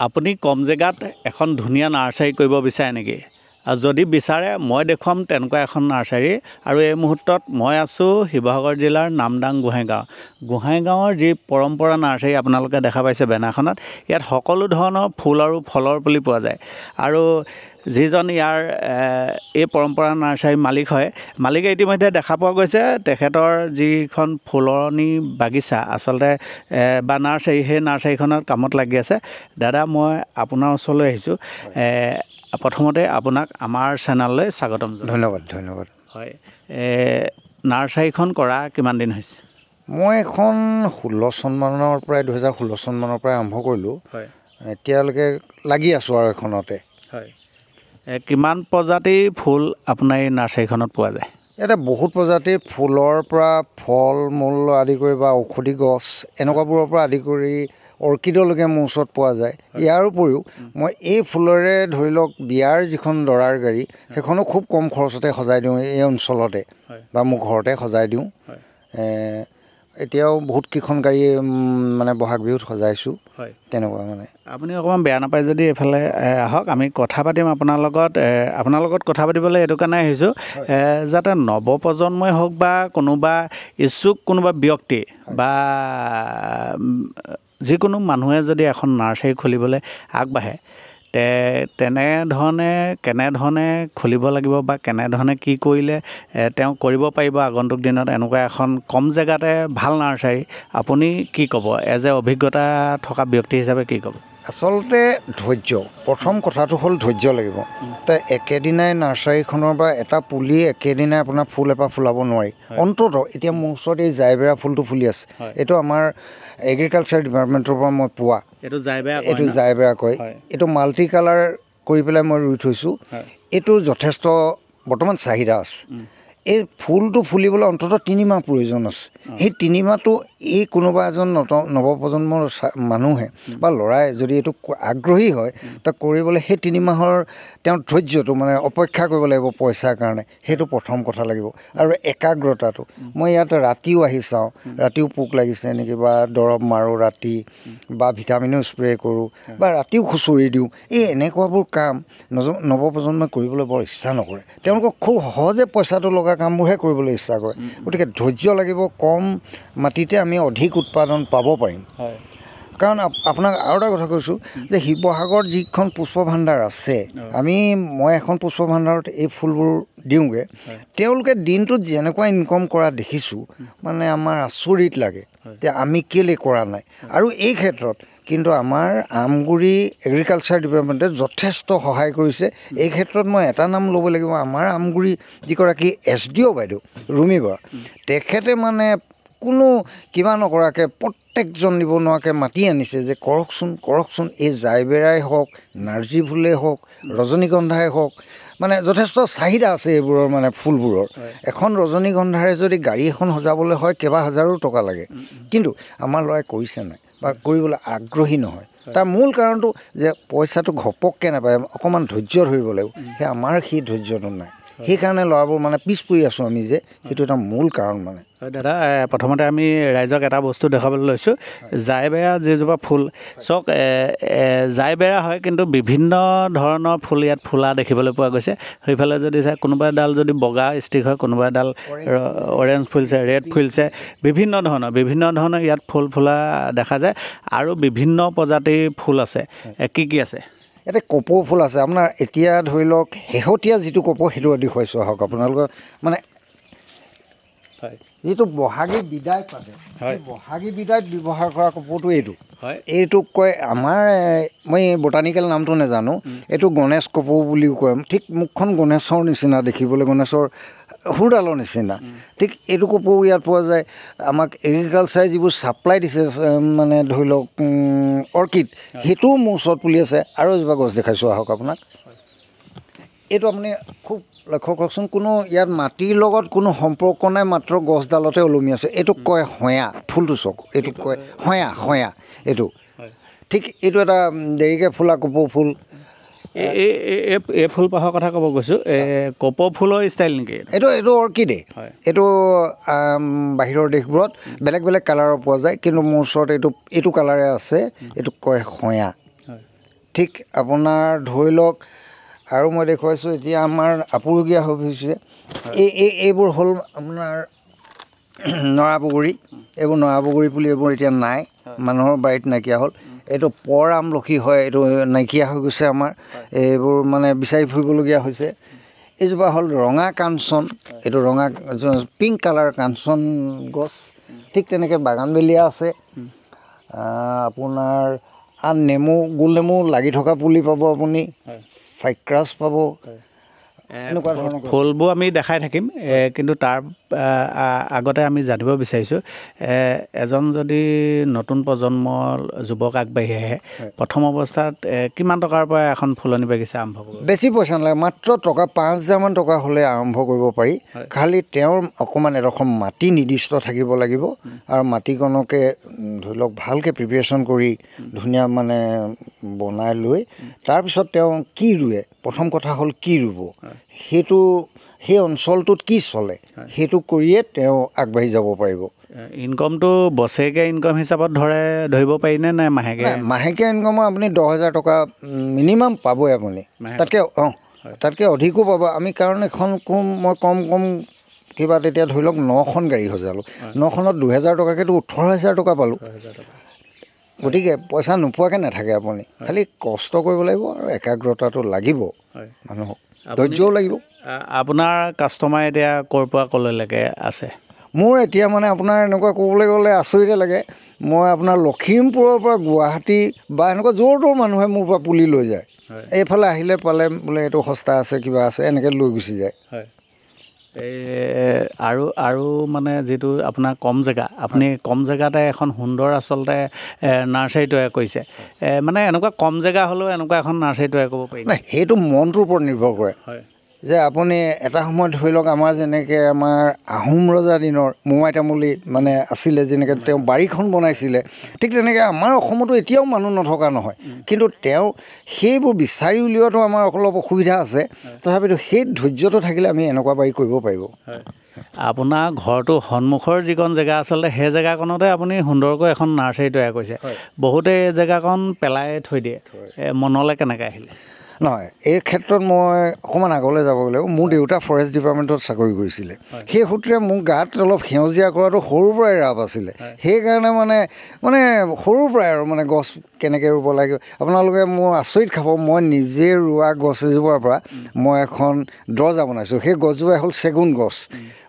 আপুনি কম জেগাত এখন ধুনীয়া নাৰ্চাৰী কৰিব বিচাৰে নেকি? আৰু যদি বিচাৰে মই দেখুৱাম তেনেকুৱা এখন নাৰ্চাৰী। আৰু এই মুহূৰ্তত মই আছোঁ শিৱসাগৰ জিলাৰ নামদাং গোহাঁইগাঁৱৰ যি পৰম্পৰা নাৰ্চাৰী আপোনালোকে দেখা পাইছে বেনাৰখনত, ইয়াত সকলো ধৰণৰ ফুল আৰু ফলৰ পুলি পোৱা যায়। আৰু যিজন ইয়াৰ এই পৰম্পৰা নাৰ্চাৰীৰ মালিক হয়, মালিকে ইতিমধ্যে দেখা পোৱা গৈছে তেখেতৰ যিখন ফুলনি বাগিচা আচলতে বা নাৰ্চাৰী, সেই নাৰ্চাৰীখনত কামত লাগি আছে। দাদা, মই আপোনাৰ ওচৰলৈ আহিছোঁ। প্ৰথমতে আপোনাক আমাৰ চেনেললৈ স্বাগতম জনাইছোঁ। ধন্যবাদ। হয়, নাৰ্চাৰীখন কৰা কিমান দিন হৈছে? মই এখন 16 চনমানৰ পৰাই 2016 চনমানৰ পৰাই আৰম্ভ কৰিলোঁ। হয়, এতিয়ালৈকে লাগি আছোঁ আৰু এখনতে। হয়, কিমান প্ৰজাতিৰ ফুল আপোনাৰ এই নাৰ্চাৰীখনত পোৱা যায়? ইয়াতে বহুত প্ৰজাতিৰ ফুলৰ পৰা ফল মূল আদি কৰি বা ঔষধি গছ এনেকুৱাবোৰৰ পৰা আদি কৰি অৰ্কিডলৈকে মোৰ ওচৰত পোৱা যায়। ইয়াৰ উপৰিও মই এই ফুলৰে ধৰি লওক বিয়াৰ যিখন দৰাৰ গাড়ী, সেইখনো খুব কম খৰচতে সজাই দিওঁ এই অঞ্চলতে, বা মোৰ ঘৰতে সজাই দিওঁ। এতিয়াও বহুত কেইখন গাড়ী মানে বহাগ বিহুত সজাইছোঁ। হয়, তেনেকুৱা মানে। আপুনি অকণমান বেয়া নাপায় যদি এইফালে আহক, আমি কথা পাতিম আপোনাৰ লগত কথা পাতিবলৈ এইটো কাৰণে আহিছোঁ যাতে নৱপ্ৰজন্মই হওক বা কোনোবা ইচ্ছুক কোনোবা ব্যক্তি বা যিকোনো মানুহে যদি এখন নাৰ্চাৰী খুলিবলৈ আগবাঢ়ে, কেনেধৰণে খুলিব লাগিব বা কেনেধৰণে কি কৰিলে তেওঁ কৰিব পাৰিব আগন্তুক দিনত এনেকুৱা এখন কম জেগাতে ভাল নাৰ্চাৰী, আপুনি কি ক'ব? এজ এ অভিজ্ঞতা থকা ব্যক্তি হিচাপে কি ক'ব? আচলতে ধৈৰ্য, প্ৰথম কথাটো হ'ল ধৈৰ্য লাগিব। তে একেদিনাই নাৰ্চাৰীখনৰ পৰা এটা পুলি একেদিনাই আপোনাৰ ফুল এপাহ ফুলাব নোৱাৰি। অন্ততঃ এতিয়া মোৰ ওচৰত এই জাইবেৰা ফুলটো ফুলি আছে, এইটো আমাৰ এগ্ৰিকালচাৰ ডিপাৰ্টমেণ্টৰ পৰা মই পোৱা। এইটো জাইবেৰা কয়। এইটো মাল্টি কালাৰ কৰি পেলাই মই ৰুই থৈছোঁ। এইটো যথেষ্ট বৰ্তমান চাহিদা আছে। এই ফুলটো ফুলিবলৈ অন্ততঃ 3 মাহ প্ৰয়োজন আছে। সেই 3 মাহটো এই কোনোবা এজন নৱপ্ৰজন্মৰ মানুহে বা ল'ৰাই যদি এইটো আগ্ৰহী হয়, তাক কৰিবলৈ সেই 3 মাহৰ তেওঁৰ ধৈৰ্যটো মানে অপেক্ষা কৰিব লাগিব পইচাৰ কাৰণে। সেইটো প্ৰথম কথা লাগিব। আৰু একাগ্ৰতাটো, মই ইয়াত ৰাতিও আহি চাওঁ, ৰাতিও পোক লাগিছে নেকি, বা দৰৱ মাৰোঁ ৰাতি, বা ভিটামিনো স্প্ৰে কৰোঁ, বা ৰাতিও খুচৰি দিওঁ। এই এনেকুৱাবোৰ কাম নৱপ্ৰজন্মই কৰিবলৈ বৰ ইচ্ছা নকৰে। তেওঁলোকক খুব সহজে পইচাটো লগা কামবোৰহে কৰিবলৈ ইচ্ছা কৰে। গতিকে ধৈৰ্য লাগিব। কম মাটিতে আমি অধিক উৎপাদন পাব পাৰিম। কাৰণ আপোনাক আৰু এটা কথা কৈছোঁ যে শিৱসাগৰত যিখন পুষ্প ভাণ্ডাৰ আছে, মই এখন পুষ্প ভাণ্ডাৰত এই ফুলবোৰ দিওঁগৈ। তেওঁলোকে দিনটোত যেনেকুৱা ইনকম কৰা দেখিছোঁ, মানে আমাৰ আচৰিত লাগে যে আমি কেলৈ কৰা নাই। আৰু এই ক্ষেত্ৰত কিন্তু আমাৰ আমগুৰি এগ্ৰিকালচাৰ ডিপাৰ্টমেণ্টে যথেষ্ট সহায় কৰিছে। এই ক্ষেত্ৰত মই এটা নাম ল'ব লাগিব, আমাৰ আমগুৰি যিগৰাকী SDO বাইদেউ ৰুমি বৰা, তেখেতে মানে কোনো কিবা নকৰাকৈ প্ৰত্যেকজন নিবনুৱাকৈ মাতি আনিছে যে কৰকচোন এই জাইবেৰাই হওক, নাৰ্জী ফুলেই হওক, ৰজনীগন্ধাই হওক, মানে যথেষ্ট চাহিদা আছে এইবোৰৰ মানে ফুলবোৰৰ। এখন ৰজনীগন্ধাৰে যদি গাড়ী এখন সজাবলৈ হয় কেইবা হাজাৰো টকা লাগে। কিন্তু আমাৰ ল'ৰাই কৰিছে নাই বা কৰিবলৈ আগ্ৰহী নহয়। তাৰ মূল কাৰণটো যে পইচাটো ঘপককৈ নাপায়, অকণমান ধৈৰ্য ধৰিব লাগিব। আমাৰ সেই ধৈৰ্যটো নাই। সেইকাৰণে ল'ৰাবোৰ মানে পিছ পৰি আছোঁ আমি, যে সেইটো এটা মূল কাৰণ মানে। দাদা, প্ৰথমতে আমি ৰাইজক এটা বস্তু দেখাবলৈ লৈছোঁ। জাইবেৰা যিজোপা ফুল চাওক, জাইবেৰা হয়, কিন্তু বিভিন্ন ধৰণৰ ফুল ইয়াত ফুলা দেখিবলৈ পোৱা গৈছে। সেইফালে যদি চাই, কোনোবা এডাল যদি বগা ষ্টিক হয়, কোনোবা এডাল অৰেঞ্জ ফুলিছে, ৰেড ফুলিছে, বিভিন্ন ধৰণৰ ইয়াত ফুল ফুলা দেখা যায়। আৰু বিভিন্ন প্ৰজাতিৰ ফুল আছে। কি আছে? ইয়াতে কপৌ ফুল আছে আপোনাৰ। এতিয়া ধৰি লওক শেহতীয়া যিটো কপৌ, সেইটো দেখুৱাইছোঁ আহক আপোনালোকৰ। মানে যিটো বহাগী বিদায় পাতে, বহাগী বিদায়ত ব্যৱহাৰ কৰা কপৌটো এইটোক কয় মই বটানিকেল নামটো নাজানো, এইটো গণেশ কপৌ বুলিও কয়। ঠিক মুখখন গণেশৰ নিচিনা দেখিবলৈ, গণেশৰ সুৰডালৰ নিচিনা। ঠিক এইটো কপৌ ইয়াত পোৱা যায়। আমাক এগ্ৰিকালচাৰে যিবোৰ ছাপ্লাই দিছে, মানে ধৰি লওক অৰ্কিড, সেইটোও মোৰ ওচৰত পুলি আছে। আৰু এজোপা গছ দেখাইছোঁ আহক আপোনাক। এইটো আপুনি খুব লক্ষ্য কৰকচোন, কোনো ইয়াত মাটিৰ লগত কোনো সম্পৰ্ক নাই, মাত্ৰ গছডালতে ওলমি আছে। এইটোক কয় হয়া ফুলটো। চাওক, এইটোক কয় হয়া। এইটো ঠিক এইটো এটা দেৰিকৈ ফুলা কপৌ ফুল। এই ফুলপাহৰ কথা ক'ব গৈছোঁ। কপৌ ফুলৰ ষ্টাইল নেকি? এইটো অৰ্কিডেই। এইটো বাহিৰৰ দেশবোৰত বেলেগ বেলেগ কালাৰৰ পোৱা যায়, কিন্তু মোৰ ওচৰত এইটো কালাৰে আছে। এইটোক কয় হয়া। ঠিক আপোনাৰ ধৰি লওক আৰু মই দেখুৱাইছোঁ এতিয়া আমাৰ আপুৰুগীয়া হৈ গৈছে এইবোৰ হ'ল আপোনাৰ নৰা বগৰী এইবোৰ নৰা বগৰী পুলি এইবোৰ এতিয়া নাই মানুহৰ বাৰীত নাইকিয়া হ'ল এইটো পৰ আমলখি হয় এইটো নাইকিয়া হৈ গৈছে আমাৰ এইবোৰ মানে বিচাৰি ফুৰিবলগীয়া হৈছে এইজোপা হ'ল ৰঙা কাঞ্চন এইটো ৰঙা পিংক কালাৰ কাঞ্চন গছ ঠিক তেনেকৈ বাগানবেলিয়া আছে আপোনাৰ আন নেমু গোল নেমু লাগি থকা পুলি পাব আপুনি ফাইক্ৰাছ পাব এনেকুৱা ধৰণৰ ফুলবোৰ আমি দেখাই থাকিম কিন্তু তাৰ আগতে আমি জানিব বিচাৰিছোঁ এজন যদি নতুন প্ৰজন্মৰ যুৱক আগবাঢ়ি আহে প্ৰথম অৱস্থাত কিমান টকাৰ পৰা এখন ফুলনি বাগিচা আৰম্ভ কৰিব বেছি পইচা নালাগে মাত্ৰ টকা 5,000মান টকা হ'লে আৰম্ভ কৰিব পাৰি খালি তেওঁৰ অকণমান এডোখৰ মাটি নিৰ্দিষ্ট থাকিব লাগিব আৰু মাটিকণকে ধৰি লওক ভালকৈ প্ৰিপেৰেশ্যন কৰি ধুনীয়া মানে বনাই লৈ তাৰপিছত তেওঁ কি ৰুৱে প্ৰথম কথা হ'ল কি ৰুব সেইটো সেই অঞ্চলটোত কি চলে সেইটো কৰিয়ে তেওঁ আগবাঢ়ি যাব পাৰিব ইনকমটো বছৰেকীয়া ইনকম হিচাপত ধৰিব পাৰিনে নাই মাহেকীয়া ইনকমৰ আপুনি 10,000 টকা মিনিমাম পাবই আপুনি তাতকৈ অধিকো পাব আমি কাৰণ এখন মই কম কিবা তেতিয়া ধৰি লওক 9খন গাড়ী সজালোঁ 9খনত 2,000 টকাকেতো 18,000 টকা পালোঁ গতিকে পইচা নোপোৱাকৈ নাথাকে আপুনি খালি কষ্ট কৰিব লাগিব আৰু একাগ্ৰতাটো লাগিব মানুহক ধৈৰ্যও লাগিব আপোনাৰ কাষ্টমাৰ এতিয়া ক'ৰ পৰা ক'লৈকে আছে মোৰ এতিয়া মানে আপোনাৰ এনেকুৱা ক'বলৈ গ'লে আচৰিতে লাগে মই আপোনাৰ লখিমপুৰৰ পৰা গুৱাহাটী বা এনেকুৱা য'ৰ ত'ৰ মানুহে মোৰ পৰা পুলি লৈ যায় এইফালে আহিলে পালে বোলে এইটো সস্তা আছে কিবা আছে এনেকৈ লৈ গুচি যায় আৰু মানে যিটো আপোনাৰ কম জেগা আপুনি কম জেগাতে এখন সুন্দৰ আচলতে নাৰ্চাৰী তৈয়াৰ কৰিছে মানে এনেকুৱা কম জেগা হ'লেও এনেকুৱা এখন নাৰ্চাৰী তৈয়াৰ কৰিব পাৰি নাই সেইটো মনটোৰ ওপৰত নিৰ্ভৰ কৰে যে আপুনি এটা সময়ত ধৰি লওক আমাৰ যেনেকৈ আমাৰ আহোম ৰজা দিনৰ মোমাই তামুলী মানে আছিলে যেনেকৈ তেওঁ বাৰীখন বনাইছিলে ঠিক তেনেকৈ আমাৰ অসমতো এতিয়াও মানুহ নথকা নহয় কিন্তু তেওঁ সেইবোৰ বিচাৰি উলিওৱাটো আমাৰ অলপ অসুবিধা আছে তথাপিতো সেই ধৈৰ্যটো থাকিলে আমি এনেকুৱা বাৰী কৰিব পাৰিব আপোনাৰ ঘৰটো সন্মুখৰ যিকণ জেগা আচলতে সেই জেগাকণতে আপুনি সুন্দৰকৈ এখন নাৰ্চাৰী তৈয়াৰ কৰিছে বহুতে এই জেগাকণ পেলাই থৈ দিয়ে মনলৈ কেনেকৈ আহিলে নহয় এই ক্ষেত্ৰত মই অকণমান আগলৈ যাব লাগিব মোৰ দেউতা ফৰেষ্ট ডিপাৰ্টমেণ্টত চাকৰি কৰিছিলে সেই সূত্ৰে মোৰ গাত অলপ সেউজীয়া কৰাটো সৰুৰ পৰাই ৰাপ আছিলে সেইকাৰণে মানে সৰুৰ পৰাই আৰু মানে গছ কেনেকৈ ৰুব লাগে আপোনালোকে মোৰ আচৰিত খাব মই নিজে ৰোৱা গছ এজোপাৰ পৰা মই এখন দৰ্জা বনাইছোঁ সেই গছজোপা হ'ল চেগুন গছ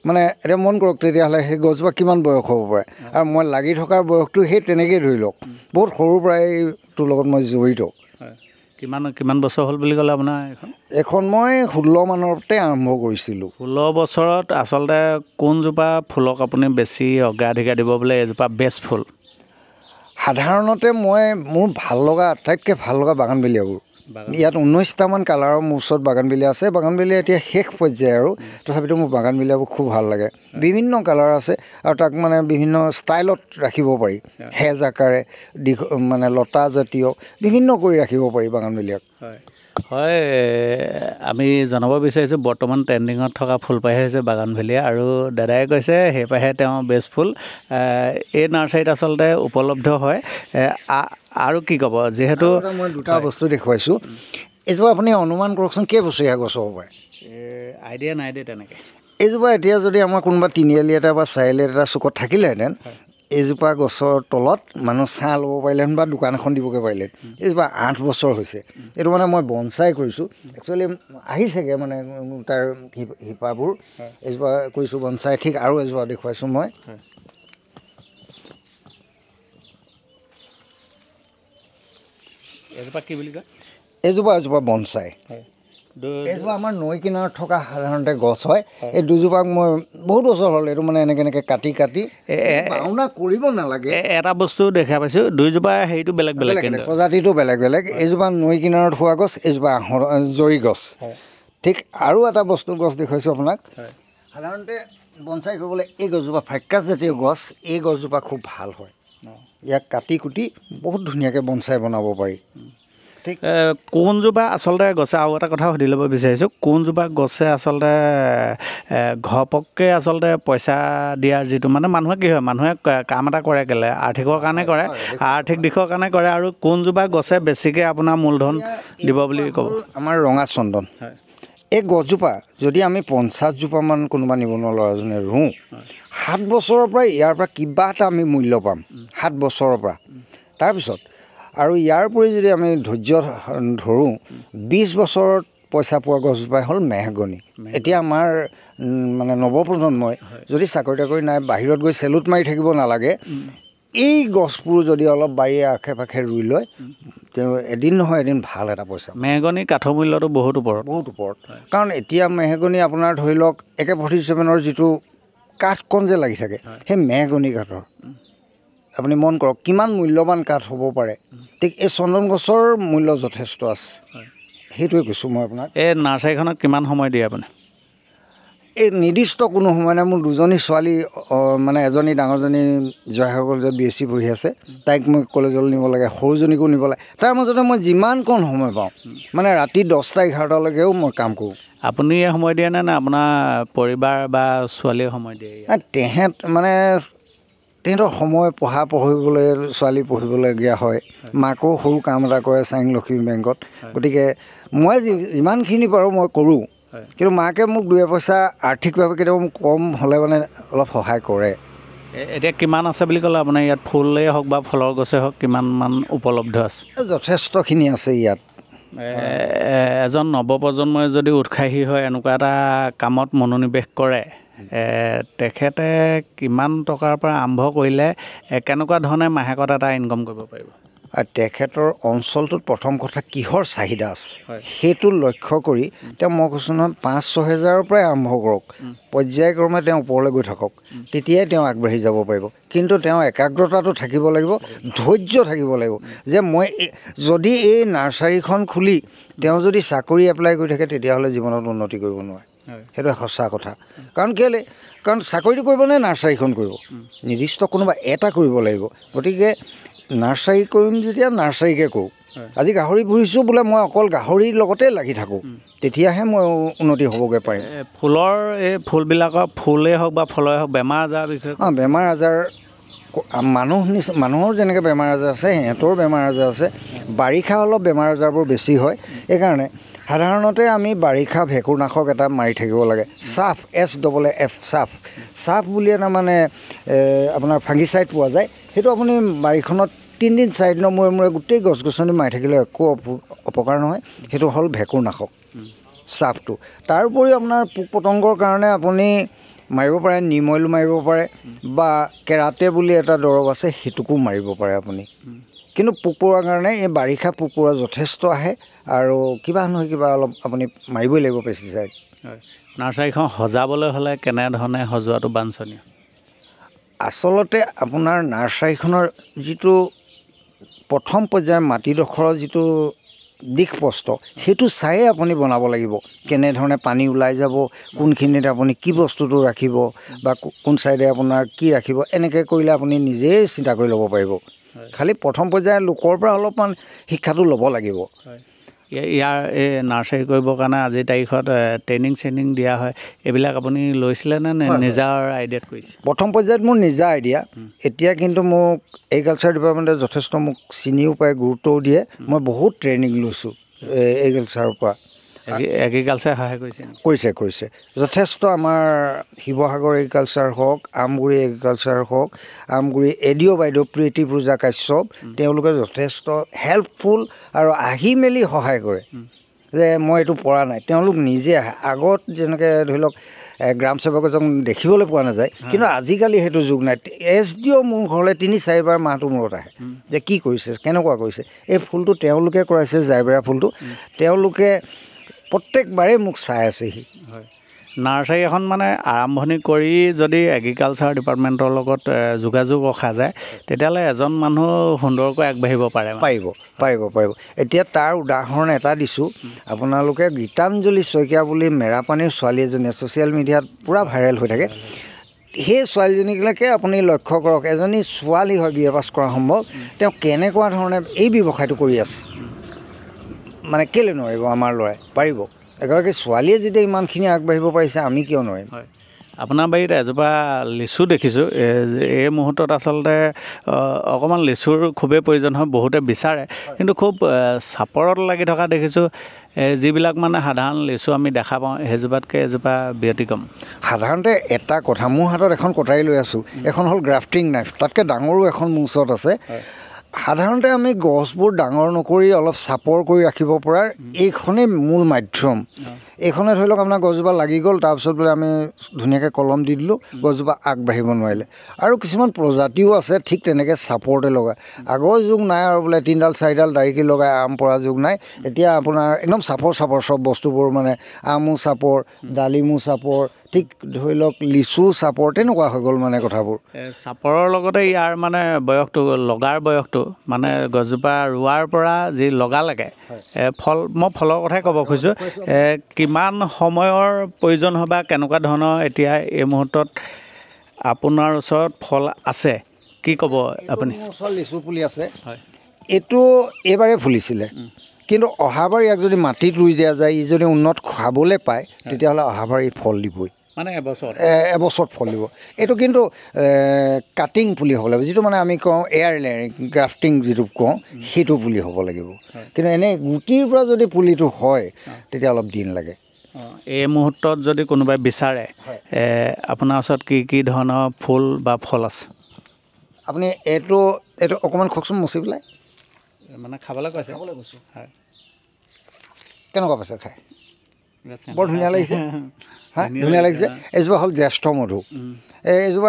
মানে এতিয়া মন কৰক তেতিয়াহ'লে সেই গছজোপা কিমান বয়স হ'ব পাৰে আৰু মই লাগি থকাৰ বয়সটো সেই তেনেকৈয়ে ধৰি লওক বহুত সৰুৰ পৰাই এইটোৰ লগত মই জড়িত কিমান বছৰ হ'ল বুলি ক'লে আপোনাৰ এখন মই 16 মানতে আৰম্ভ কৰিছিলোঁ 16 বছৰত আচলতে কোনজোপা ফুলক আপুনি বেছি অগ্ৰাধিকাৰ দিব বোলে এজোপা বেষ্ট ফুল সাধাৰণতে মোৰ ভাল লগা আটাইতকৈ ভাল লগা বাগানবেলিয়াবোৰ ইয়াত 19টামান কালাৰৰ মোৰ ওচৰত বাগানবেলিয়া আছে বাগানবেলিয়া এতিয়া শেষ পৰ্যায় আৰু তথাপিতো মোৰ বাগানবেলিয়াবোৰ খুব ভাল লাগে বিভিন্ন কালাৰ আছে আৰু তাক মানে বিভিন্ন ষ্টাইলত ৰাখিব পাৰি হেজ আকাৰে মানে লতা জাতীয় বিভিন্ন কৰি ৰাখিব পাৰি বাগানবেলিয়াক হয় আমি জনাব বিচাৰিছোঁ বৰ্তমান ট্ৰেণ্ডিঙত থকা ফুলপাহে হৈছে বাগানভেলিয়া আৰু দাদাই কৈছে সেইপাহে তেওঁ বেষ্ট ফুল এই নাৰ্চাৰীত আচলতে উপলব্ধ হয় আৰু কি ক'ব যিহেতু মই দুটা বস্তু দেখুৱাইছোঁ এইজোপা আপুনি অনুমান কৰকচোন কেইবছৰীয়া গছ হ'ব পাৰে আইডিয়া নাই দেই তেনেকৈ এইজোপা এতিয়া যদি আমাৰ কোনোবা তিনিআলি এটা বা চাৰিআলি এটা চুকত থাকিলেহেঁতেন এইজোপা গছৰ তলত মানুহ ছাঁ ল'ব পাৰিলেহেঁতেন বা দোকান এখন দিবগৈ পাৰিলেহেঁতেন এইজোপা 8 বছৰ হৈছে এইটো মানে মই বনচাই কৰিছোঁ একচুৱেলি আহিছেগৈ মানে তাৰ শিপাবোৰ এইজোপা কৰিছোঁ বনচাই ঠিক আৰু এজোপা দেখুৱাইছোঁ মই এজোপা কি বুলি কয় এজোপা বনচাই এইজোপা আমাৰ নৈ কিনাৰত থকা সাধাৰণতে গছ হয় এই দুজোপাক মই বহুত বছৰ হ'ল এইটো মানে এনেকৈ কাটি বাউনা কৰিব নালাগে এটা বস্তু দেখা পাইছোঁ দুইজোপা হেৰিটো বেলেগ প্ৰজাতিটো বেলেগ এইজোপা নৈ কিনাৰত হোৱা গছ এইজোপা জৰি গছ ঠিক আৰু এটা বস্তু গছ দেখুৱাইছোঁ আপোনাক সাধাৰণতে বনচাই কৰিবলৈ এই গছজোপা ফাইক্ৰাছ জাতীয় গছ এই গছজোপা খুব ভাল হয় ইয়াক কাটি কুটি বহুত ধুনীয়াকৈ বনচাই বনাব পাৰি ঠিক কোনজোপা আচলতে গছে আৰু এটা কথা সুধি ল'ব বিচাৰিছোঁ কোনজোপা গছে আচলতে ঘপককৈ আচলতে পইচা দিয়াৰ যিটো মানে মানুহে কি হয় মানুহে কাম এটা কৰে কেলে আৰ্থিকৰ কাৰণে কৰে আৰ্থিক দিশৰ কাৰণে কৰে আৰু কোনজোপা গছে বেছিকৈ আপোনাৰ মূলধন দিব বুলি ক'ব আমাৰ ৰঙা চন্দন এই গছজোপা যদি আমি 50জোপামান কোনোবা নিবনুৱা ল'ৰাজনে ৰুওঁ 7 বছৰৰ পৰা ইয়াৰ পৰা কিবা এটা আমি মূল্য পাম 7 বছৰৰ পৰা তাৰপিছত আৰু ইয়াৰ উপৰি যদি আমি ধৈৰ্য ধৰোঁ 20 বছৰত পইচা পোৱা গছজোপাই হ'ল মেহগনি এতিয়া আমাৰ মানে নৱপ্ৰজন্মই যদি চাকৰি তাকৰি নাই বাহিৰত গৈ চেলুট মাৰি থাকিব নালাগে এই গছবোৰ যদি অলপ বাৰীৰ আশে পাশে ৰুই লয় তেওঁ এদিন নহয় এদিন ভাল এটা পইচা মেহগনি কাঠৰ মূল্যটো বহুত ওপৰত কাৰণ এতিয়া মেহগনি আপোনাৰ ধৰি লওক AK-47ৰ যিটো কাঠকণ যে লাগি থাকে সেই মেহগনি কাঠৰ আপুনি মন কৰক কিমান মূল্যৱান কাঠ হ'ব পাৰে ঠিক এই চন্দন গছৰ মূল্য যথেষ্ট আছে সেইটোৱে কৈছোঁ মই আপোনাক এই নাৰ্চাৰীখনত কিমান সময় দিয়ে আপুনি এই নিৰ্দিষ্ট কোনো সময় নাই মোৰ দুজনী ছোৱালী মানে এজনী ডাঙৰজনী জয়সাগৰ যে BSc পঢ়ি আছে তাইক মই কলেজলৈ নিব লাগে সৰুজনীকো নিব লাগে তাৰ মাজতে মই যিমানকণ সময় পাওঁ মানে ৰাতি 10টা 11টালৈকেও মই কাম কৰোঁ আপুনি সময় দিয়ে নে আপোনাৰ পৰিবাৰ বা ছোৱালীয়ে সময় দিয়ে তেহেঁতৰ সময় পঢ়িবলৈ ছোৱালী পঢ়িবলগীয়া হয় মাকো সৰু কাম এটা কৰে চাইং লক্ষ্মী বেংকত গতিকে মই যিমানখিনি পাৰোঁ মই কৰোঁ কিন্তু মাকে মোক 2 পইচা আৰ্থিকভাৱে কেতিয়াবা মোক কম হ'লে মানে অলপ সহায় কৰে এতিয়া কিমান আছে বুলি ক'লে আপোনাৰ ইয়াত ফুলেই হওক বা ফলৰ গছেই হওক কিমানমান উপলব্ধ আছে যথেষ্টখিনি আছে ইয়াত এজন নৱপ্ৰজন্মই যদি উৎসাহী হয় এনেকুৱা এটা কামত মনোনিৱেশ কৰে তেখেতে কিমান টকাৰ পৰা আৰম্ভ কৰিলে কেনেকুৱা ধৰণে মাহেকত এটা ইনকম কৰিব পাৰিব আৰু তেখেতৰ অঞ্চলটোত প্ৰথম কথা কিহৰ চাহিদা আছে সেইটো লক্ষ্য কৰি তেওঁ মই কৈছোঁ নহয় 5-6 হেজাৰৰ পৰাই আৰম্ভ কৰক পৰ্যায়ক্ৰমে তেওঁ ওপৰলৈ গৈ থাকক তেতিয়াই তেওঁ আগবাঢ়ি যাব পাৰিব কিন্তু তেওঁ একাগ্ৰতাটো থাকিব লাগিব ধৈৰ্য থাকিব লাগিব যে মই যদি এই নাৰ্চাৰীখন খুলি তেওঁ যদি চাকৰি এপ্লাই কৰি থাকে তেতিয়াহ'লে জীৱনত উন্নতি কৰিব নোৱাৰে সেইটো সঁচা কথা কাৰণ কেলৈ কাৰণ চাকৰিটো কৰিব নে নাৰ্চাৰীখন কৰিব নিৰ্দিষ্ট কোনোবা এটা কৰিব লাগিব গতিকে নাৰ্চাৰী কৰিম যেতিয়া নাৰ্চাৰীকে কৰোঁ আজি গাহৰি পুহিছোঁ বোলে মই অকল গাহৰিৰ লগতে লাগি থাকোঁ তেতিয়াহে মই উন্নতি হ'বগৈ পাৰিম ফুলৰ এই ফুলবিলাকৰ ফুলেই হওক বা ফলেই হওক বেমাৰ আজাৰ বিষয়ে বেমাৰ আজাৰ মানুহৰ যেনেকৈ বেমাৰ আজাৰ আছে সিহঁতৰ বেমাৰ আজাৰ আছে বাৰিষা অলপ বেমাৰ আজাৰবোৰ বেছি হয় এইকাৰণে সাধাৰণতে আমি বাৰিষা ভেঁকুৰনাশক এটা মাৰি থাকিব লাগে চাফ SFF চাফ বুলি এটা মানে আপোনাৰ ফাংগিচাইড পোৱা যায় সেইটো আপুনি বাৰীখনত 3 দিন 4 দিনৰ মূৰে গোটেই গছ গছনি মাৰি থাকিলে একো অপকাৰ নহয় সেইটো হ'ল ভেঁকুৰনাশক চাফটো তাৰ উপৰিও আপোনাৰ পোক পতংগৰ কাৰণে আপুনি মাৰিব পাৰে নিম অইল মাৰিব পাৰে বা কেৰাটে বুলি এটা দৰৱ আছে সেইটোকো মাৰিব পাৰে আপুনি কিন্তু পোক পৰুৱাৰ কাৰণে এই বাৰিষা পোক পৰুৱা যথেষ্ট আহে আৰু কিবা নহয় কিবা অলপ আপুনি মাৰিবই লাগিব পেষ্টিচাইড নাৰ্চাৰীখন সজাবলৈ হ'লে কেনেধৰণে সজোৱাটো বাঞ্ছনীয় আচলতে আপোনাৰ নাৰ্চাৰীখনৰ যিটো প্ৰথম পৰ্যায়ৰ মাটিডোখৰৰ যিটো দিশপ্ৰস্ত সেইটো চায়ে আপুনি বনাব লাগিব কেনেধৰণে পানী ওলাই যাব কোনখিনিত আপুনি কি বস্তুটো ৰাখিব বা কোন চাইডে আপোনাৰ কি ৰাখিব এনেকৈ কৰিলে আপুনি নিজেই চিন্তা কৰি ল'ব পাৰিব খালি প্ৰথম পৰ্যায়ৰ লোকৰ পৰা অলপমান শিক্ষাটো ল'ব লাগিব ইয়াৰ এই নাৰ্চাৰী কৰিবৰ কাৰণে আজিৰ তাৰিখত ট্ৰেইনিং দিয়া হয় এইবিলাক আপুনি লৈছিলে নে নিজৰ আইডিয়াত কৰিছে প্ৰথম পৰ্যায়ত মোৰ নিজা আইডিয়া এতিয়া কিন্তু মোক এগ্ৰিকালচাৰ ডিপাৰ্টমেণ্টে যথেষ্ট মোক চিনিও পায় গুৰুত্বও দিয়ে মই বহুত ট্ৰেইনিং লৈছোঁ এগ্ৰিকালচাৰৰ পৰা এগ্ৰিকালচাৰে সহায় কৰিছে যথেষ্ট আমাৰ শিৱসাগৰ এগ্ৰিকালচাৰ হওক আমগুৰি এগ্ৰিকালচাৰ হওক আমগুৰি এডিঅ' বাইদেউ প্ৰীতি পূজা কাশ্যপ তেওঁলোকে যথেষ্ট হেল্পফুল আৰু আহি মেলি সহায় কৰে যে মই এইটো পৰা নাই তেওঁলোক নিজে আহে আগত যেনেকৈ ধৰি লওক গ্ৰাম সেৱক এজন দেখিবলৈ পোৱা নাযায় কিন্তু আজিকালি সেইটো যুগ নাই SDO মোৰ ঘৰলৈ 3-4 বাৰ মাহটোৰ মূৰত আহে যে কি কৰিছে কেনেকুৱা কৰিছে এই ফুলটো তেওঁলোকে কৰাইছে জাইবেৰা ফুলটো তেওঁলোকে প্ৰত্যেকবাৰেই মোক চাই আছেহি নাৰ্চাৰী এখন মানে আৰম্ভণি কৰি যদি এগ্ৰিকালচাৰ ডিপাৰ্টমেণ্টৰ লগত যোগাযোগ ৰখা যায় তেতিয়াহ'লে এজন মানুহ সুন্দৰকৈ আগবাঢ়িব পাৰিব এতিয়া তাৰ উদাহৰণ এটা দিছোঁ আপোনালোকে গীতাঞ্জলি শইকীয়া বুলি মেৰাপানীৰ ছোৱালী এজনীয়ে ছ'চিয়েল মিডিয়াত পূৰা ভাইৰেল হৈ থাকে সেই ছোৱালীজনীলৈকে আপুনি লক্ষ্য কৰক এজনী ছোৱালী হয় BA পাছ কৰা সম্ভৱ তেওঁ কেনেকুৱা ধৰণে এই ব্যৱসায়টো কৰি আছে মানে কেলৈ নোৱাৰিব আমাৰ ল'ৰাই পাৰিব এগৰাকী ছোৱালীয়ে যেতিয়া ইমানখিনি আগবাঢ়িব পাৰিছে আমি কিয় নোৱাৰিম হয় আপোনাৰ বাৰীত এজোপা লিচু দেখিছোঁ এই মুহূৰ্তত আচলতে অকণমান লিচুৰ খুবেই প্ৰয়োজন হয় বহুতে বিচাৰে কিন্তু খুব চাপৰত লাগি থকা দেখিছোঁ যিবিলাক মানে সাধাৰণ লিচু আমি দেখা পাওঁ সেইজোপাতকৈ এজোপা ব্যতিক্ৰম সাধাৰণতে এটা কথা মোৰ হাতত এখন কটাৰী লৈ আছোঁ এখন হ'ল গ্ৰাফটিং নাইফ তাতকৈ ডাঙৰো এখন মোৰ ওচৰত আছে সাধাৰণতে আমি গছবোৰ ডাঙৰ নকৰি অলপ চাপৰ কৰি ৰাখিব পৰাৰ এইখনেই মূল মাধ্যম এইখনে ধৰি লওক আপোনাৰ গছজোপা লাগি গ'ল তাৰপিছত বোলে আমি ধুনীয়াকৈ কলম দি দিলোঁ গছজোপা আগবাঢ়িব নোৱাৰিলে আৰু কিছুমান প্ৰজাতিও আছে ঠিক তেনেকৈ চাপৰতে লগায় আগৰ যুগ নাই আৰু বোলে 3ডাল 4ডাল দাৰিকি লগাই আম পৰা যুগ নাই এতিয়া আপোনাৰ একদম চাপৰ চব বস্তুবোৰ মানে আমো চাপৰ ডালিমো চাপৰ ঠিক ধৰি লওক লিচু চাপৰ তেনেকুৱা হৈ গ'ল মানে কথাবোৰ চাপৰৰ লগতে ইয়াৰ মানে বয়সটো লগাৰ বয়সটো মানে গছজোপা ৰোৱাৰ পৰা যি লগালৈকে মই ফলৰ কথাই ক'ব খুজিছোঁ কিমান সময়ৰ প্ৰয়োজন হয় বা কেনেকুৱা ধৰণৰ এতিয়া এই মুহূৰ্তত আপোনাৰ ওচৰত ফল আছে কি ক'ব আপুনি মোৰ ওচৰত লিচু পুলি আছে হয় এইটো এইবাৰে ফুলিছিলে কিন্তু অহাবাৰ ইয়াক যদি মাটিত ৰুই দিয়া যায় ই যদি উন্নত খাবলৈ পায় তেতিয়াহ'লে অহাবাৰ ই ফল দিবই মানে এবছৰত ফল দিব এইটো কিন্তু কাটিং পুলি হ'ব লাগিব যিটো মানে আমি কওঁ এয়াৰ লেয়াৰিং গ্ৰাফটিং যিটো কওঁ সেইটো পুলি হ'ব লাগিব কিন্তু এনেই গুটিৰ পৰা যদি পুলিটো হয় তেতিয়া অলপ দিন লাগে এই মুহূৰ্তত যদি কোনোবাই বিচাৰে আপোনাৰ ওচৰত কি ধৰণৰ ফুল বা ফল আছে আপুনি এইটো অকণমান খকচোন মচি পেলাই মানে খাবলৈ কৈছোঁ হয় কেনেকুৱা পাইছে খাই বৰ ধুনীয়া লাগিছে ধুনীয়া লাগিছে এজোপা হ'ল জ্যেষ্ঠ মধু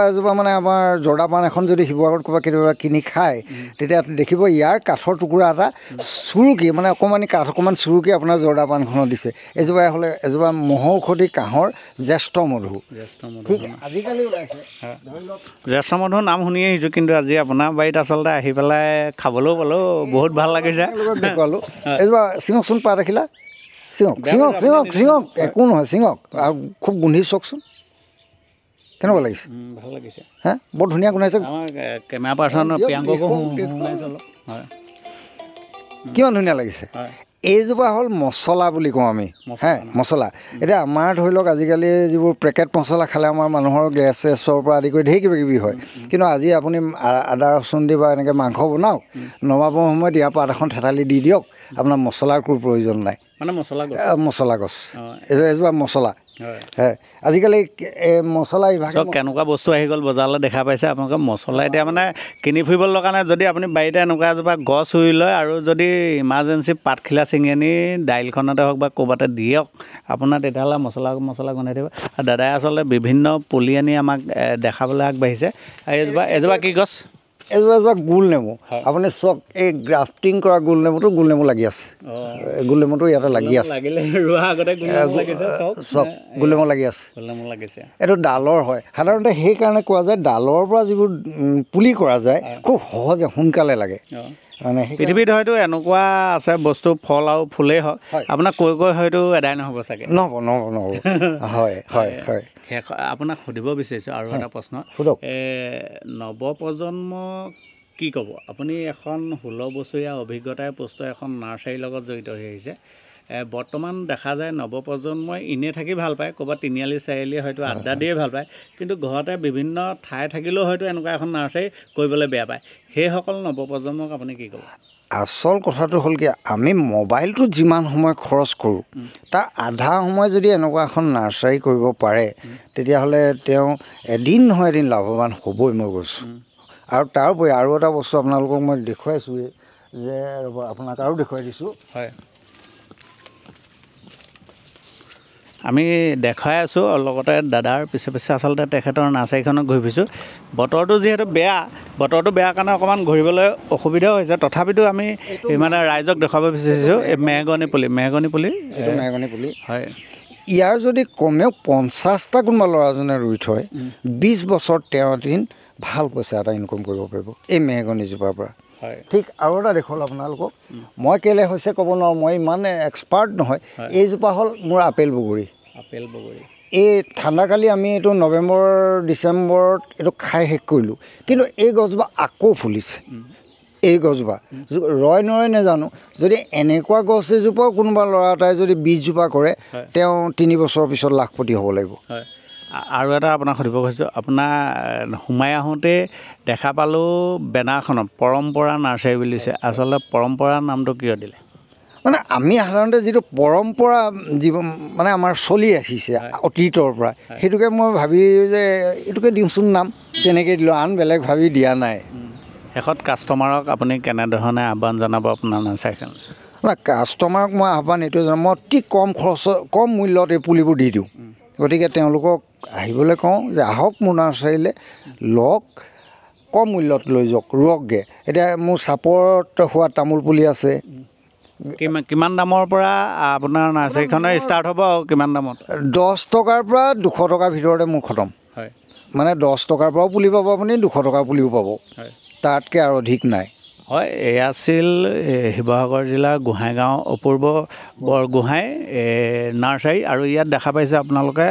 এজোপা মানে আমাৰ জৰ্দা পাণ এখন যদি শিৱসাগৰত ক'ৰবাত কেতিয়াবা কিনি খায় তেতিয়া দেখিব ইয়াৰ কাঠৰ টুকুৰা এটা চুৰুকি মানে অকণমানি কাঠ অকণমান চুৰুকি আপোনাৰ জৰ্দা পাণখনত দিছে এজোপা মহৌষধি কাঁহৰ জ্যেষ্ঠ মধু ঠিক আজিকালি ওলাইছে জ্যেষ্ঠ মধুৰ নাম শুনি আহিছোঁ কিন্তু আজি আপোনাৰ বাৰীত আচলতে আহি পেলাই খাবলৈও পালোঁ বহুত ভাল লাগিছে দেখুৱালোঁ এজোপা ছিঙকচোন পাত ৰাখিলা ছিঙক একো নহয় ছিঙক আৰু খুব গোন্ধি চাওকচোন কেনেকুৱা লাগিছে ভাল লাগিছে হা বৰ ধুনীয়া গোন্ধাইছে কেমেৰা পাৰ্চন প্ৰিয়াংককো কিমান ধুনীয়া লাগিছে এইজোপা হ'ল মছলা বুলি কওঁ আমি মছলা এতিয়া আমাৰ ধৰি লওক আজিকালি যিবোৰ পেকেট মছলা খালে আমাৰ মানুহৰ গেছৰ পৰা আদি কৰি ঢেৰ কিবাকিবি হয় কিন্তু আজি আপুনি আদা ৰচুন দি বা এনেকৈ মাংস বনাওক নমাবৰ সময়ত ইয়াৰ পাত এখন থেতালি দি দিয়ক আপোনাৰ মছলাৰ কোনো প্ৰয়োজন নাই মানে মছলা গছ এজোপা মছলা আজিকালি মছলা কেনেকুৱা বস্তু আহি গ'ল বজাৰলৈ দেখা পাইছে আপোনালোকে মছলা এতিয়া মানে কিনি ফুৰিবলৈ লগা নাই যদি আপুনি বাৰীতে এনেকুৱা এজোপা গছ ৰুই লয় আৰু যদি ইমাৰ্জেঞ্চি পাতখিলা ছিঙি আনি দাইলখনতে হওক বা ক'ৰবাতে দিয়ক আপোনাৰ তেতিয়াহ'লে মছলা গোন্ধাই দিব আৰু দাদাই আচলতে বিভিন্ন পুলি আনি আমাক দেখাবলৈ আগবাঢ়িছে এজোপা কি গছ এজোপা গোল নেমু আপুনি চাওক এই গ্ৰাফটিং কৰা গোল নেমু লাগি আছে গোল নেমুটো ইয়াতে লাগি আছে চাওক গোল নেমু লাগি আছে এইটো ডালৰ হয় সাধাৰণতে সেইকাৰণে কোৱা যায় ডালৰ পৰা যিবোৰ পুলি কৰা যায় খুব সহজে সোনকালে লাগে মানে পৃথিৱীত হয়তো এনেকুৱা আছে বস্তু ফল আৰু ফুলেই হওক আপোনাক কৈ হয়তো এদায় নহ'ব চাগে নহ'ব হয় আপোনাক সুধিব বিচাৰিছোঁ আৰু এটা প্ৰশ্ন নৱপ্ৰজন্মক কি ক'ব আপুনি এখন 16 বছৰীয়া অভিজ্ঞতাৰে পুষ্ট এখন নাৰ্চাৰীৰ লগত জড়িত হৈ আহিছে বৰ্তমান দেখা যায় নৱপ্ৰজন্মই এনেই থাকি ভাল পায় ক'ৰবাত তিনিআলি চাৰিআলি হয়তো আড্ডা দিয়ে ভাল পায় কিন্তু ঘৰতে বিভিন্ন ঠাই থাকিলেও হয়তো এনেকুৱা এখন নাৰ্চাৰী কৰিবলৈ বেয়া পায় সেইসকল নৱপ্ৰজন্মক আপুনি কি ক'ব আচল কথাটো হ'ল কি আমি মোবাইলটোত যিমান সময় খৰচ কৰোঁ তাৰ আধা সময় যদি এনেকুৱা এখন নাৰ্চাৰী কৰিব পাৰে তেতিয়াহ'লে তেওঁ এদিন নহয় এদিন লাভৱান হ'বই মই কৈছোঁ আৰু তাৰ উপৰি আৰু এটা বস্তু আপোনালোকক মই দেখুৱাইছোঁ যে আপোনাক আৰু দেখুৱাই দিছোঁ হয় আমি দেখাই আছোঁ লগতে দাদাৰ পিছে আচলতে তেখেতৰ নাৰ্চাৰীখনত ঘূৰি ফুৰিছোঁ বতৰটো যিহেতু বতৰটো বেয়া কাৰণে অকণমান ঘূৰিবলৈ অসুবিধাও হৈছে তথাপিতো আমি মানে ৰাইজক দেখুৱাব বিচাৰিছোঁ এই মেহগনি পুলি হয় ইয়াৰ যদি কমেও 50টা কোনোবা ল'ৰাজনে ৰুই থয় 20 বছৰ তেওঁ এদিন ভাল পইচা এটা ইনকম কৰিব পাৰিব এই মেহগনিজোপাৰ পৰা ঠিক আৰু এটা দেখুৱালোঁ আপোনালোকক মই কেলৈ হৈছে ক'ব নোৱাৰোঁ মই ইমান এক্সপাৰ্ট নহয় এইজোপা হ'ল মোৰ আপেল বগৰী এই ঠাণ্ডাকালি আমি এইটো নৱেম্বৰ ডিচেম্বৰত এইটো খাই শেষ কৰিলোঁ কিন্তু এই গছজোপা আকৌ ফুলিছে এই গছজোপা ৰয় নৰয় নাজানো, যদি এনেকুৱা গছ এজোপাও কোনোবা ল'ৰা এটাই যদি 20জোপা কৰে, তেওঁ 3 বছৰৰ পিছত লাখপতি হ'ব লাগিব। হয়, আৰু এটা আপোনাক সুধিব খুজিছোঁ, আপোনাৰ সোমাই আহোঁতে দেখা পালোঁ বেনাৰখনত পৰম্পৰা নাৰ্চাৰী বুলি দিছে। আচলতে পৰম্পৰা নামটো কিয় দিলে? মানে আমি সাধাৰণতে যিটো পৰম্পৰা মানে আমাৰ চলি আহিছে অতীতৰ পৰা, সেইটোকে মই ভাবি যে এইটোকে দিওঁচোন নাম, তেনেকৈ দিলোঁ, আন বেলেগ ভাবি দিয়া নাই। শেষত কাষ্টমাৰক আপুনি কেনেধৰণে আহ্বান জনাব আপোনাৰ নাৰ্চাৰীখন? কাষ্টমাৰক মই আহ্বান এইটোৱে জনাম, মই অতি কম মূল্যত এই পুলিবোৰ দি দিওঁ। গতিকে তেওঁলোকক আহিবলৈ কওঁ যে আহক মোৰ নাৰ্চাৰীলৈ, লওক, কম মূল্যত লৈ যাওক, ৰুৱকগৈ। এতিয়া মোৰ চাপৰত হোৱা তামোল পুলি আছে। কিমান দামৰ পৰা আপোনাৰ নাৰ্চাৰীখনে ষ্টাৰ্ট হ'ব আৰু কিমান দামত? 10 টকাৰ পৰা 200 টকাৰ ভিতৰতে মোৰ খতম। হয়, মানে 10 টকাৰ পৰাও পুলি পাব আপুনি, 200 টকাৰ পুলিও পাব, হয়, তাতকৈ আৰু অধিক নাই। হয়, এয়া আছিল শিৱসাগৰ জিলাৰ গোহাঁইগাঁও অপূৰ্ব বৰগোহাঁই নাৰ্চাৰী। আৰু ইয়াত দেখা পাইছে আপোনালোকে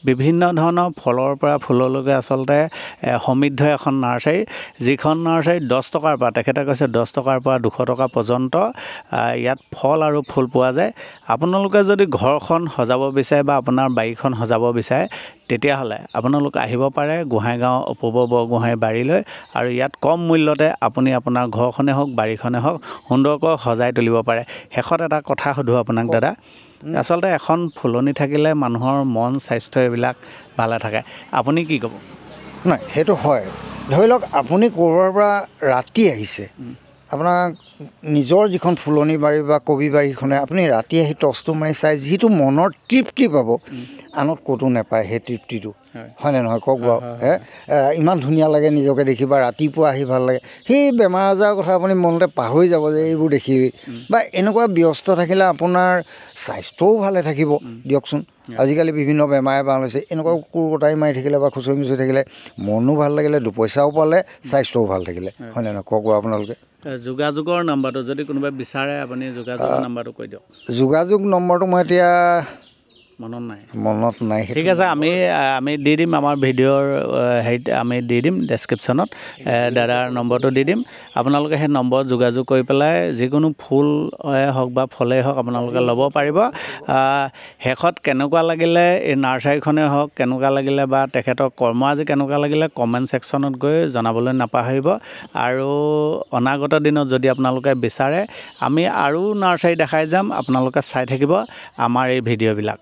বিভিন্ন ধৰণৰ ফলৰ পৰা ফুললৈকে আচলতে সমৃদ্ধ এখন নাৰ্চাৰী, যিখন নাৰ্চাৰী 10 টকাৰ পৰা, তেখেতে কৈছে 10 টকাৰ পৰা 200 টকা পৰ্যন্ত ইয়াত ফল আৰু ফুল পোৱা যায়। আপোনালোকে যদি ঘৰখন সজাব বিচাৰে বা আপোনাৰ বাৰীখন সজাব বিচাৰে, তেতিয়াহ'লে আপোনালোক আহিব পাৰে গোহাঁইগাঁও অপূৰ্ব বৰগোহাঁই বাৰীলৈ, আৰু ইয়াত কম মূল্যতে আপুনি আপোনাৰ ঘৰখনে হওক বাৰীখনে হওক সুন্দৰকৈ সজাই তুলিব পাৰে। শেষত এটা কথা সুধোঁ আপোনাক দাদা, আচলতে এখন ফুলনি থাকিলে মানুহৰ মন স্বাস্থ্য এইবিলাক ভালে থাকে, আপুনি কি ক'ব? নাই, সেইটো হয়। ধৰি লওক আপুনি ক'ৰবাৰ পৰা ৰাতি আহিছে, আপোনাৰ নিজৰ যিখন ফুলনি বাৰী বা কবি বাৰীখনে আপুনি ৰাতি আহি টৰ্চটো মাৰি চাই যিটো মনৰ তৃপ্তি পাব, আনত ক'তো নাপায় সেই তৃপ্তিটো, হয়নে নহয় কওক বাৰু? ইমান ধুনীয়া লাগে নিজকে দেখি, বা ৰাতিপুৱা আহি ভাল লাগে। সেই বেমাৰ আজাৰৰ কথা আপুনি মনতে পাহৰি যাব যে এইবোৰ দেখি, বা এনেকুৱা ব্যস্ত থাকিলে আপোনাৰ স্বাস্থ্যও ভালে থাকিব দিয়কচোন। আজিকালি বিভিন্ন বেমাৰে বাঁহ লৈছে, এনেকুৱা কুকুৰ কটাৰী মাৰি থাকিলে বা খুচৰি মুচৰি থাকিলে মনো ভাল লাগিলে, দুপইচাও পালে, স্বাস্থ্যও ভাল থাকিলে, হয়নে নহয় কওক বাৰু আপোনালোকে? যোগাযোগৰ নাম্বাৰটো যদি কোনোবাই বিচাৰে আপুনি যোগাযোগৰ নাম্বাৰটো কৈ দিয়ক। যোগাযোগ নম্বৰটো মই এতিয়া মনত নাই। ঠিক আছে, আমি দি দিম আমাৰ ভিডিঅ'ৰ হেৰিত, আমি দি দিম ডেছক্ৰিপশ্যনত দাদাৰ নম্বৰটো দি দিম। আপোনালোকে সেই নম্বৰত যোগাযোগ কৰি পেলাই যিকোনো ফুলেই হওক বা ফলেই হওক আপোনালোকে ল'ব পাৰিব। শেষত কেনেকুৱা লাগিলে এই নাৰ্চাৰীখনেই হওক, কেনেকুৱা লাগিলে বা তেখেতৰ কৰ্ম আজি কেনেকুৱা লাগিলে, কমেণ্ট ছেকশ্যনত গৈ জনাবলৈ নাপাহৰিব। আৰু অনাগত দিনত যদি আপোনালোকে বিচাৰে, আমি আৰু নাৰ্চাৰী দেখাই যাম, আপোনালোকে চাই থাকিব আমাৰ এই ভিডিঅ'বিলাক।